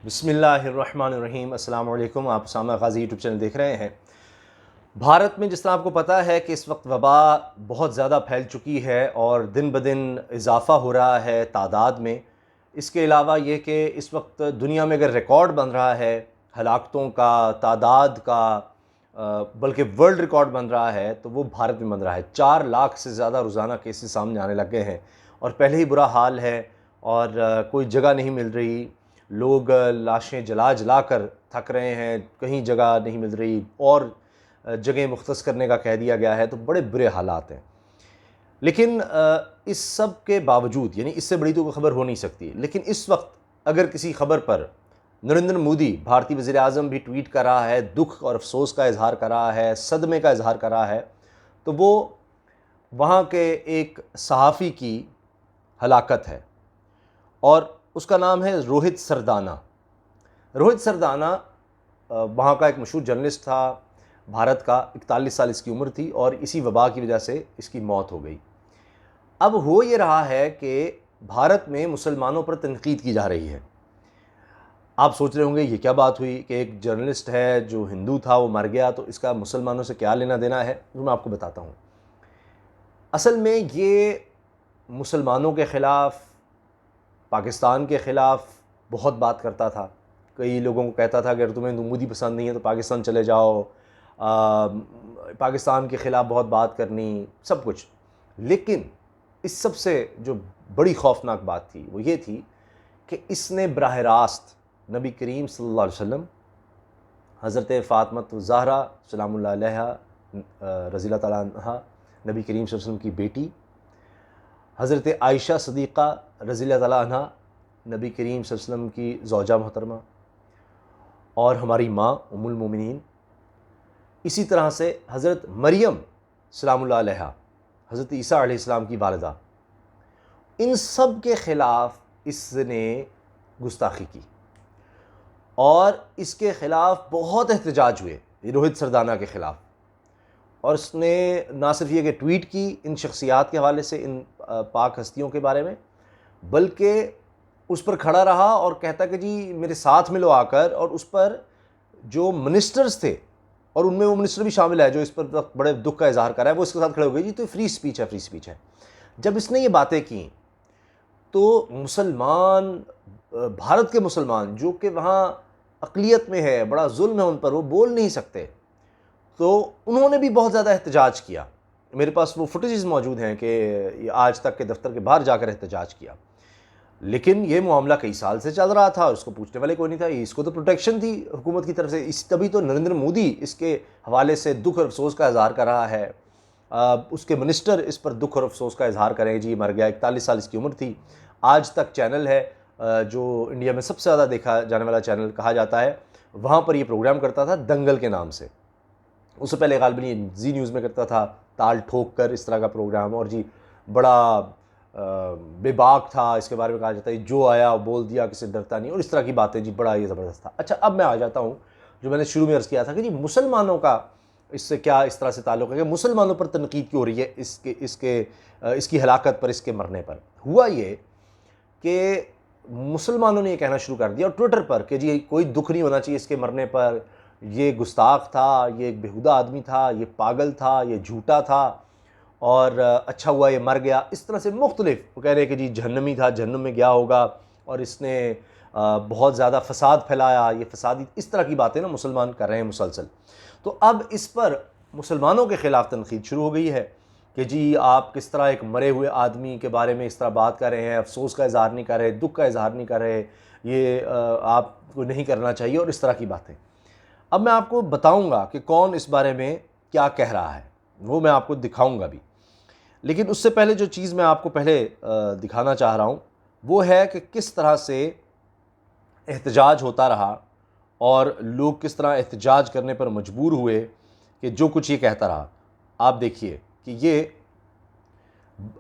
बिस्मिल्लाहिर्रहमानिर्रहीम। अस्सलाम वालेकुम। आप उसामा गाज़ी यूट्यूब चैनल देख रहे हैं। भारत में जिस तरह आपको पता है कि इस वक्त वबा बहुत ज़्यादा फैल चुकी है और दिन ब दिन इजाफ़ा हो रहा है तादाद में। इसके अलावा ये कि इस वक्त दुनिया में अगर रिकॉर्ड बन रहा है हलाकतों का, तादाद का, बल्कि वर्ल्ड रिकॉर्ड बन रहा है तो वो भारत में बन रहा है। 4 लाख से ज़्यादा रोज़ाना केसेस सामने आने लग गए हैं और पहले ही बुरा हाल है और कोई जगह नहीं मिल रही। लोग लाशें जला जला कर थक रहे हैं, कहीं जगह नहीं मिल रही और जगह मुख्तस करने का कह दिया गया है, तो बड़े बुरे हालात हैं। लेकिन इस सब के बावजूद, यानी इससे बड़ी तो कोई ख़बर हो नहीं सकती, लेकिन इस वक्त अगर किसी ख़बर पर नरेंद्र मोदी भारतीय वज़ीर आज़म भी ट्वीट कर रहा है, दुख और अफसोस का इजहार कर रहा है, सदमे का इजहार कर रहा है, तो वो वहाँ के एक सहाफ़ी की हलाकत है और उसका नाम है रोहित सरदाना। रोहित सरदाना वहाँ का एक मशहूर जर्नलिस्ट था, भारत का। 41 साल इसकी उम्र थी और इसी वबा की वजह से इसकी मौत हो गई। अब हो ये रहा है कि भारत में मुसलमानों पर तनकीद की जा रही है। आप सोच रहे होंगे ये क्या बात हुई कि एक जर्नलिस्ट है जो हिंदू था वो मर गया, तो इसका मुसलमानों से क्या लेना देना है। तो मैं आपको बताता हूँ। असल में ये मुसलमानों के ख़िलाफ़, पाकिस्तान के ख़िलाफ़ बहुत बात करता था। कई लोगों को कहता था अगर तुम्हें मोदी पसंद नहीं है तो पाकिस्तान चले जाओ, पाकिस्तान के ख़िलाफ़ बहुत बात करनी, सब कुछ। लेकिन इस सब से जो बड़ी खौफनाक बात थी वो ये थी कि इसने बराह रास्त नबी करीम सल्लल्लाहु अलैहि वसल्लम, हज़रत फ़ातिमा ज़हरा सलामुल्लाह अलैहा रज़ियल्लाहु तआला अन्हा, नबी करीम सल्लल्लाहु अलैहि वसल्लम की बेटी, हज़रत आयशा सदीक़ा रज़ियल्लाहु तआला अन्हा, नबी करीम सल्लल्लाहु अलैहि वसल्लम की ज़ौजा मोहतरमा और हमारी माँ उम्मुल मोमिनीन, इसी तरह से हज़रत मरियम सलामुल्लाह अलैहा, हज़रत ईसा अलैहिस्सलाम की वालिदा, इन सब के ख़िलाफ़ इसने गुस्ताखी की और इसके ख़िलाफ़ बहुत एहतजाज हुए रोहित सरदाना के ख़िलाफ़। और उसने ना सिर्फ ये कि ट्वीट की इन शख्सियात के हवाले से, इन पाक हस्तियों के बारे में, बल्कि उस पर खड़ा रहा और कहता कि जी मेरे साथ मिलो आकर। और उस पर जो मिनिस्टर्स थे, और उनमें वो मिनिस्टर भी शामिल है जो इस पर बड़े दुख का इजहार कर रहा है, वो इसके साथ खड़े हो गए, जी तो फ्री स्पीच है, फ्री स्पीच है। जब इसने ये बातें की तो मुसलमान, भारत के मुसलमान जो कि वहाँ अक़लियत में है, बड़ा जुल्म है उन पर, वो बोल नहीं सकते, तो उन्होंने भी बहुत ज़्यादा एहतजाज किया। मेरे पास वो फुटेजेस मौजूद हैं कि आज तक के दफ्तर के बाहर जाकर एहतजाज किया। लेकिन ये मामला कई साल से चल रहा था और उसको पूछने वाले कोई नहीं था। इसको तो प्रोटेक्शन थी हुकूमत की तरफ से, इस तभी तो नरेंद्र मोदी इसके हवाले से दुख और अफसोस का इजहार कर रहा है। उसके मिनिस्टर इस पर दुख और अफसोस का इजहार करें, जी मर गया, 41 साल इसकी उम्र थी। आज तक चैनल है जो इंडिया में सबसे ज़्यादा देखा जाने वाला चैनल कहा जाता है, वहाँ पर ये प्रोग्राम करता था दंगल के नाम से। उससे पहले गालिबन ये जी न्यूज़ में करता था ताल ठोक कर इस तरह का प्रोग्राम, और जी बड़ा बेबाक था। इसके बारे में कहा जाता है जो आया बोल दिया, किसी डरता नहीं, और इस तरह की बातें, जी बड़ा ये ज़बरदस्त था। अच्छा, अब मैं आ जाता हूँ जो मैंने शुरू में अर्ज़ किया था कि जी मुसलमानों का इससे क्या इस तरह से ताल्लुक़ है कि मुसलमानों पर तनकीद क्यों हो रही है इसकी हलाकत पर, इसके मरने पर। हुआ ये कि मुसलमानों ने ये कहना शुरू कर दिया और ट्विटर पर कि जी कोई दुख नहीं होना चाहिए इसके मरने पर, ये गुस्ताख था, ये एक बेहुदा आदमी था, ये पागल था, ये झूठा था, और अच्छा हुआ ये मर गया। इस तरह से मुख्तलिफ वो कह रहे हैं कि जी जहन्नमी था, जहन्नुम में गया होगा, और इसने बहुत ज़्यादा फ़साद फैलाया, ये फ़सादी, इस तरह की बातें ना मुसलमान कर रहे हैं मुसलसल। तो अब इस पर मुसलमानों के ख़िलाफ़ तनक़ीद शुरू हो गई है कि जी आप किस तरह एक मरे हुए आदमी के बारे में इस तरह बात कर रहे हैं, अफसोस का इजहार नहीं कर रहे, दुख का इजहार नहीं कर रहे, ये आपको नहीं करना चाहिए, और इस तरह की बातें। अब मैं आपको बताऊंगा कि कौन इस बारे में क्या कह रहा है, वो मैं आपको दिखाऊंगा भी। लेकिन उससे पहले जो चीज़ मैं आपको पहले दिखाना चाह रहा हूँ वो है कि किस तरह से एहतजाज होता रहा और लोग किस तरह एहतजाज करने पर मजबूर हुए कि जो कुछ ये कहता रहा। आप देखिए कि ये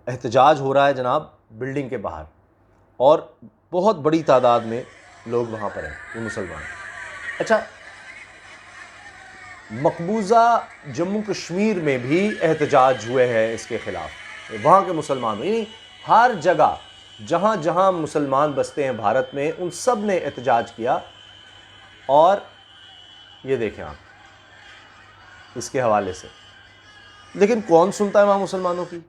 एहतजाज हो रहा है जनाब बिल्डिंग के बाहर, और बहुत बड़ी तादाद में लोग वहाँ पर हैं, ये मुसलमान। अच्छा, मकबूजा जम्मू कश्मीर में भी एहतजाज हुए हैं इसके ख़िलाफ़, वहाँ के मुसलमानों, यानी हर जगह जहाँ जहाँ मुसलमान बसते हैं भारत में, उन सब ने एहतजाज किया। और ये देखें आप इसके हवाले से, लेकिन कौन सुनता है वहाँ मुसलमानों की।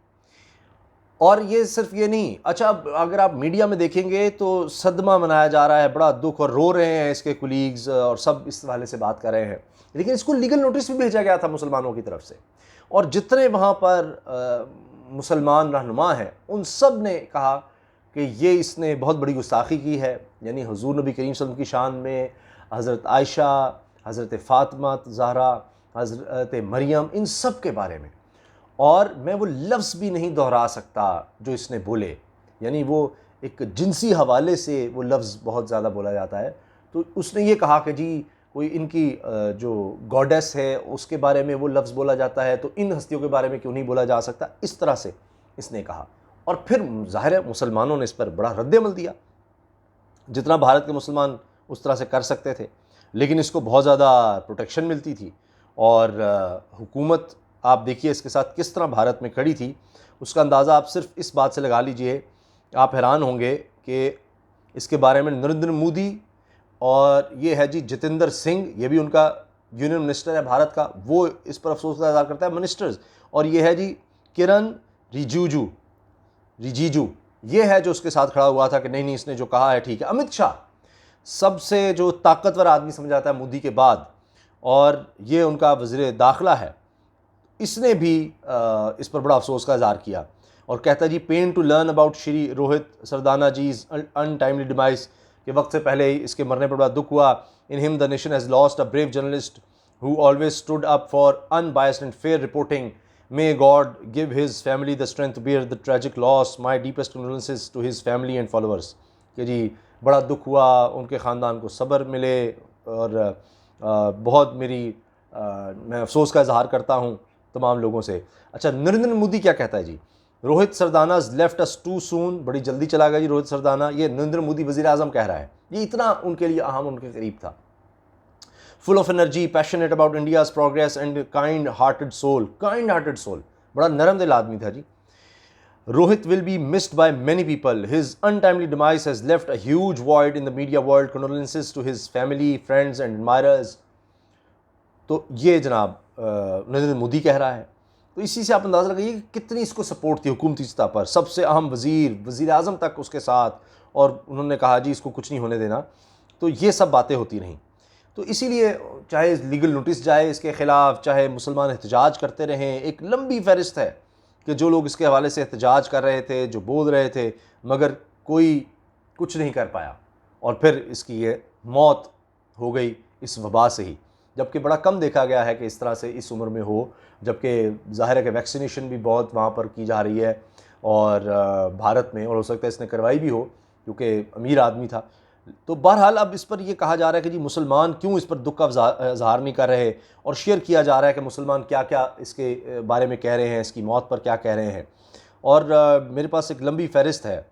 और ये सिर्फ ये नहीं, अच्छा अगर आप मीडिया में देखेंगे तो सदमा मनाया जा रहा है, बड़ा दुख, और रो रहे हैं इसके कुलीग्स और सब इस हवाले से बात कर रहे हैं। लेकिन इसको लीगल नोटिस भी भेजा गया था मुसलमानों की तरफ से, और जितने वहाँ पर मुसलमान रहनुमा हैं उन सब ने कहा कि ये इसने बहुत बड़ी गुस्ताखी की है, यानी हुजूर नबी करीम सल्लल्लाहु अलैहि वसल्लम की शान में हज़रत आयशा, हज़रत फ़ातिमा ज़हरा, हज़रत मरियम, इन सब के बारे में। और मैं वो लफ्ज़ भी नहीं दोहरा सकता जो इसने बोले, यानी वो एक जिनसी हवाले से वो लफ्ज़ बहुत ज़्यादा बोला जाता है। तो उसने ये कहा कि जी कोई इनकी जो गॉडेस है उसके बारे में वो लफ्ज़ बोला जाता है, तो इन हस्तियों के बारे में क्यों नहीं बोला जा सकता, इस तरह से इसने कहा। और फिर ज़ाहिर है मुसलमानों ने इस पर बड़ा रद्द-ए-अमल दिया, जितना भारत के मुसलमान उस तरह से कर सकते थे। लेकिन इसको बहुत ज़्यादा प्रोटेक्शन मिलती थी, और हुकूमत आप देखिए इसके साथ किस तरह भारत में खड़ी थी, उसका अंदाज़ा आप सिर्फ इस बात से लगा लीजिए। आप हैरान होंगे कि इसके बारे में नरेंद्र मोदी, और ये है जी जितेंद्र सिंह, ये भी उनका यूनियन मिनिस्टर है भारत का, वो इस पर अफसोस का इज़हार करता है, मिनिस्टर्स। और ये है जी किरण रिजिजू, ये है जो उसके साथ खड़ा हुआ था कि नहीं नहीं इसने जो कहा है ठीक है। अमित शाह, सबसे जो ताकतवर आदमी समझा जाता है मोदी के बाद, और ये उनका वज़ीर दाखिला है, इसने भी इस पर बड़ा अफसोस का इज़हार किया और कहता है जी pain to learn about Shri Rohit Sardana ji untimely demise, के वक्त से पहले ही इसके मरने पर बड़ा दुख हुआ। In him the nation has lost a brave journalist who always stood up for unbiased and fair reporting. May God give his family the strength to bear the tragic loss. My deepest condolences to his family and followers. कि जी बड़ा दुख हुआ, उनके ख़ानदान को सब्र मिले, और बहुत मैं अफसोस का इज़हार करता हूँ तमाम लोगों से। अच्छा, नरेंद्र मोदी क्या कहता है जी, Rohit Sardana left us too soon, बड़ी जल्दी चला गया जी रोहित सरदाना, ये नरेंद्र मोदी वज़ीर आज़म कह रहा है। ये इतना उनके लिए अहम, उनके करीब था। Full of energy, passionate about India's progress and kind hearted soul, बड़ा नरम दिल आदमी था जी। Rohit will be missed by many people. His untimely demise has left a huge void in the media world. Condolences to his family, friends and admirers. तो ये जनाब नरेंद्र मोदी कह रहा है। तो इसी से आप अंदाज़ा लगाइए कि कितनी इसको सपोर्ट थी हुकूमती सतह पर, सबसे अहम वज़ीर आज़म तक उसके साथ, और उन्होंने कहा जी इसको कुछ नहीं होने देना। तो ये सब बातें होती रहीं। तो इसीलिए चाहे लीगल नोटिस जाए इसके ख़िलाफ़, चाहे मुसलमान एहतजाज करते रहें, एक लंबी फहरिस्त है कि जो लोग इसके हवाले से एहतजाज कर रहे थे, जो बोल रहे थे, मगर कोई कुछ नहीं कर पाया, और फिर इसकी ये मौत हो गई इस वबा से ही। जबकि बड़ा कम देखा गया है कि इस तरह से इस उम्र में हो, जबकि ज़ाहिर है कि वैक्सीनेशन भी बहुत वहाँ पर की जा रही है और भारत में, और हो सकता है इसने करवाई भी हो क्योंकि अमीर आदमी था। तो बहरहाल अब इस पर यह कहा जा रहा है कि जी मुसलमान क्यों इस पर दुख का इज़हार नहीं कर रहे, और शेयर किया जा रहा है कि मुसलमान क्या क्या इसके बारे में कह रहे हैं, इसकी मौत पर क्या कह रहे हैं। और मेरे पास एक लंबी फहरिस्त है,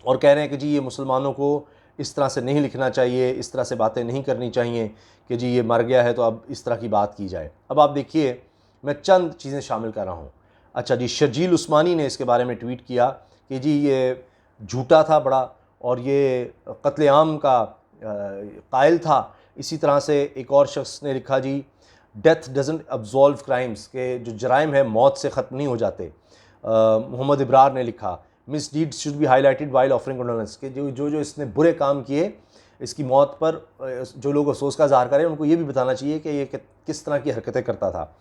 और कह रहे हैं कि जी ये मुसलमानों को इस तरह से नहीं लिखना चाहिए, इस तरह से बातें नहीं करनी चाहिए कि जी ये मर गया है तो अब इस तरह की बात की जाए। अब आप देखिए, मैं चंद चीज़ें शामिल कर रहा हूँ। अच्छा जी, शर्जील उस्मानी ने इसके बारे में ट्वीट किया कि जी ये झूठा था बड़ा, और ये कत्लेआम का कायल था। इसी तरह से एक और शख्स ने लिखा जी डेथ डजंट अब्जॉल्व क्राइम्स, के जो जराइम है मौत से ख़त्म नहीं हो जाते। मोहम्मद इब्रार ने लिखा miss deeds should be highlighted while offering condolence, के जो इसने बुरे काम किए, इसकी मौत पर जो लोग अफसोस का इज़हार करें उनको ये भी बताना चाहिए कि ये किस तरह की हरकतें करता था।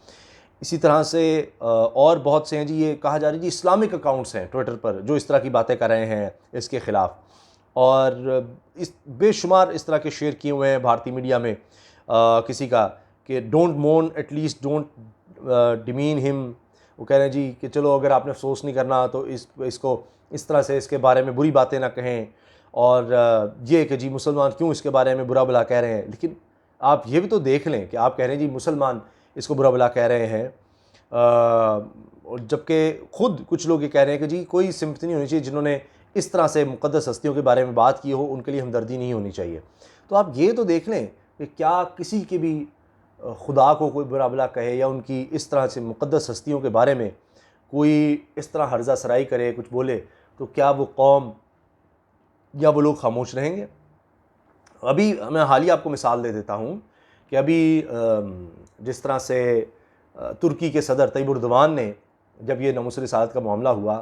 इसी तरह से और बहुत से हैं जी, ये कहा जा रहा है जी इस्लामिक अकाउंट्स हैं ट्विटर पर जो इस तरह की बातें कर रहे हैं इसके ख़िलाफ़, और इस बेशुमार इस तरह के शेयर किए हुए हैं भारतीय मीडिया में किसी का कि डोंट मोन एटलीस्ट डोंट डिमीन हिम। वो कह रहे हैं जी कि चलो अगर आपने अफसोस नहीं करना तो इसको इस तरह से इसके बारे में बुरी बातें ना कहें, और ये कि जी मुसलमान क्यों इसके बारे में बुरा भला कह रहे हैं। लेकिन आप ये भी तो देख लें कि आप कह रहे हैं जी मुसलमान इसको बुरा भला कह रहे हैं, और जबकि ख़ुद कुछ लोग ये कह रहे हैं कि जी कोई सिम्पथी नहीं होनी चाहिए, जिन्होंने इस तरह से मुक़द्दस हस्तियों के बारे में बात की हो उनके लिए हमदर्दी नहीं होनी चाहिए। तो आप ये तो देख लें कि क्या किसी के भी खुदा को कोई बुरा भला कहे, या उनकी इस तरह से मुक़द्दस हस्तियों के बारे में कोई इस तरह हर्जा सराई करे, कुछ बोले, तो क्या वो कौम या वो लोग खामोश रहेंगे? अभी मैं हालिया आपको मिसाल दे देता हूँ कि अभी जिस तरह से तुर्की के सदर तैयब एर्दोगान ने जब ये नामुस रिसालत का मामला हुआ,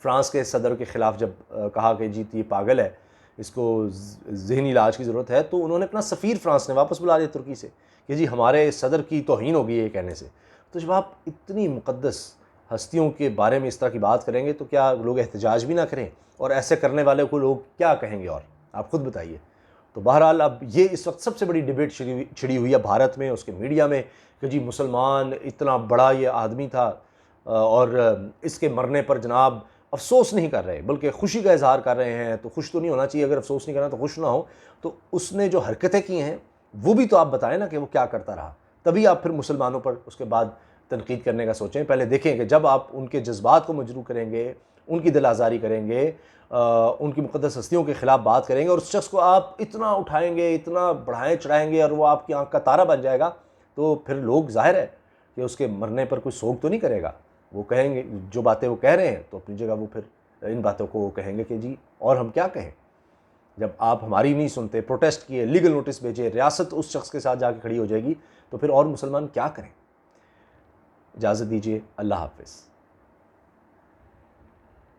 फ्रांस के सदर के ख़िलाफ़ जब कहा कि जी ये पागल है, इसको ज़हनी इलाज की ज़रूरत है, तो उन्होंने अपना सफ़ीर फ्रांस ने वापस बुला लिया तुर्की से कि जी हमारे सदर की तौहीन होगी ये कहने से। तो जब आप इतनी मुक़द्दस हस्तियों के बारे में इस तरह की बात करेंगे तो क्या लोग एहतजाज भी ना करें? और ऐसे करने वाले को लोग क्या कहेंगे? और आप ख़ुद बताइए। तो बहरहाल अब ये इस वक्त सबसे बड़ी डिबेट छिड़ी हुई है भारत में, उसके मीडिया में, कि जी मुसलमान इतना बड़ा ये आदमी था और इसके मरने पर जनाब अफसोस नहीं कर रहे बल्कि खुशी का इजहार कर रहे हैं। तो खुश तो नहीं होना चाहिए, अगर अफसोस नहीं करना तो खुश ना हो। तो उसने जो हरकतें की हैं वो भी तो आप बताएं ना कि वो क्या करता रहा, तभी आप फिर मुसलमानों पर उसके बाद तनकीद करने का सोचें। पहले देखें कि जब आप उनके जज्बात को मजरू करेंगे, उनकी दिल आज़ारी करेंगे, उनकी मुक़द्दस हस्तियों के ख़िलाफ़ बात करेंगे और उस शख्स को आप इतना उठाएंगे, इतना बढ़ाएँ चढ़ाएँगे और वो आपकी आँख का तारा बन जाएगा, तो फिर लोग ज़ाहिर है कि उसके मरने पर कोई शोक तो नहीं करेगा। वो कहेंगे जो बातें वो कह रहे हैं, तो अपनी जगह वो फिर इन बातों को कहेंगे कि जी और हम क्या कहें। जब आप हमारी नहीं सुनते, प्रोटेस्ट किए, लीगल नोटिस भेजे, रियासत उस शख्स के साथ जाके खड़ी हो जाएगी, तो फिर और मुसलमान क्या करें। इजाज़त दीजिए, अल्लाह हाफ़िज़।